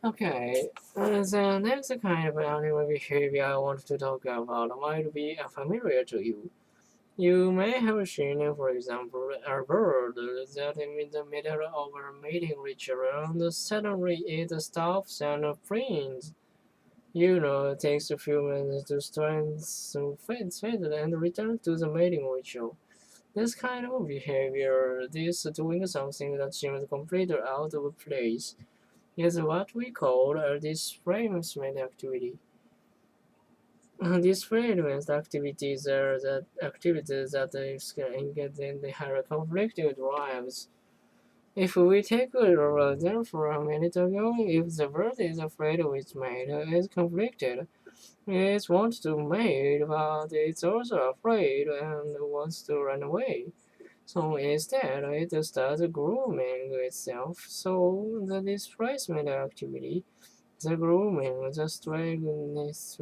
Okay, the next kind of animal behavior I want to talk about might be familiar to you. You may have seen, for example, a bird that in the middle of a mating ritual and suddenly it stops and prints. It takes a few minutes to strength to fade and return to the mating ritual. This kind of behavior, this doing something that seems completely out of place, is what we call a displacement activity. Displacement activities are the activities that engage in the conflicting drives. If we take a example from a minute ago, if the bird is afraid of its mate, is conflicted, it wants to mate, but it's also afraid and wants to run away. So instead, it starts grooming itself. So the displacement activity, the grooming, the strangeness,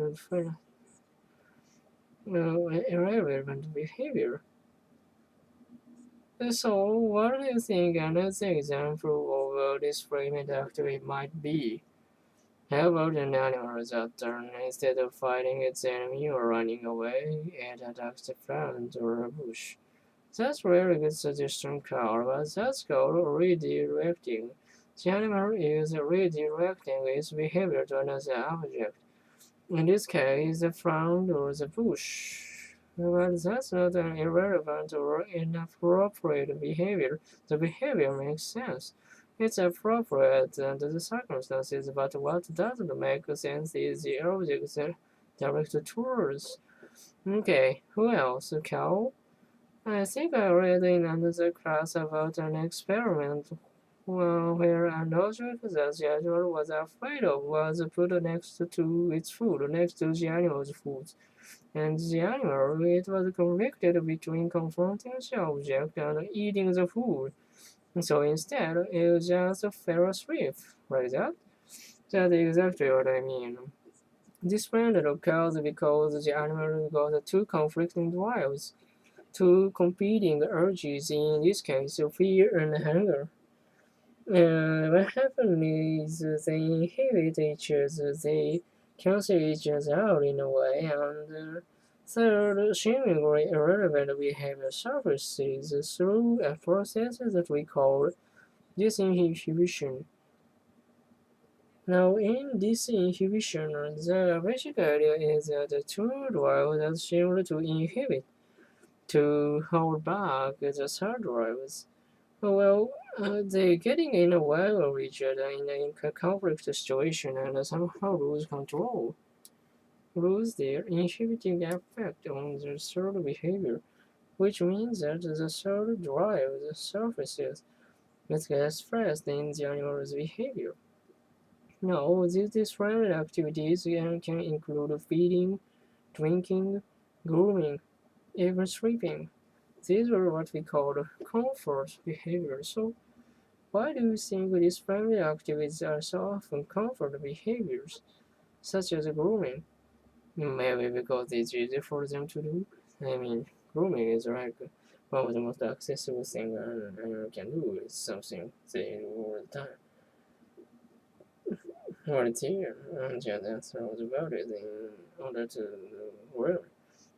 irrelevant behavior. So, what do you think another example of a displacement activity might be? How about an animal that instead of fighting its enemy or running away, it attacks a plant or a bush? That's really good suggestion, Carl, but that's called redirecting. The animal is redirecting its behavior to another object. In this case, the plant or the bush. But that's not an irrelevant or inappropriate behavior. The behavior makes sense. It's appropriate under the circumstances, but what doesn't make sense is the object directed towards. Okay, who else? Cow? I think I read in another class about an experiment where an object that the animal was afraid of was put next to its food, next to the animal's food. And the animal, it was conflicted between confronting the object and eating the food. So instead, it just fell asleep, like that. That's exactly what I mean. This trend occurs because the animal got two conflicting drives, two competing urges, in this case, fear and hunger. What happens is they inhibit each other, they cancel each other out in a way, and third, seemingly irrelevant behavior surfaces through a process that we call disinhibition. Now, in disinhibition, the basic idea is that the two drives that seem to inhibit, to hold back the third drives. Well, they're getting in a way of each other in a conflict situation and somehow lose control, lose their inhibiting effect on the third behavior, which means that the third drive surfaces that gets expressed in the animal's behavior. Now, these different activities can include feeding, drinking, grooming, even sleeping. These are what we call comfort behavior. So, why do you think these family activities are so often comfort behaviors, such as grooming? Maybe because it's easy for them to do. I mean, grooming is like one of the most accessible things anyone can do. It's something they do all the time. Well, it's here, and yeah, that's all about it in order to work.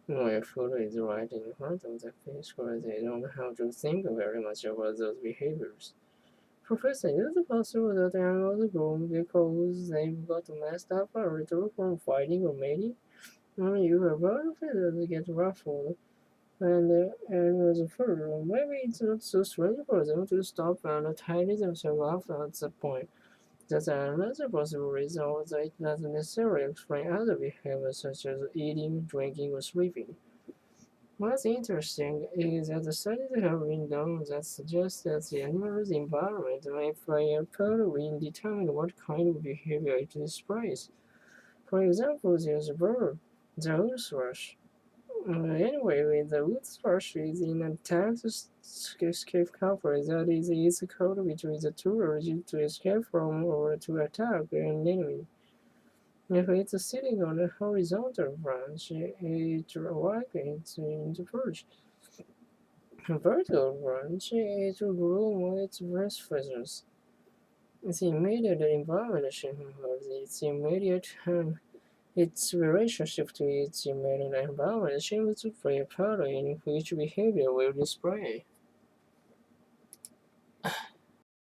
When food is right in front of the face, they don't have to think very much about those behaviors. Professor, is it possible that animals groom because they've got messed up a little from fighting or mating? You have heard of it that they get ruffled and animals fur. Maybe it's not so strange for them to stop and tidy themselves up at that point. That's another possible reason, although it doesn't necessarily explain other behaviors such as eating, drinking, or sleeping. What's interesting is that the studies have been done that suggest that the animal's environment may play a part in determining what kind of behavior it displays. For example, there's a bird, the wood thrush. Anyway, when the wood thrush is in an attack to escape cover, that is, it's caught between the two urges to escape from or to attack an enemy. If it's sitting on a horizontal branch, it awakens into perch. A vertical branch, it will groom its breast feathers. its immediate environment changes its relationship to its immediate environment changes to play a part in which behavior will display.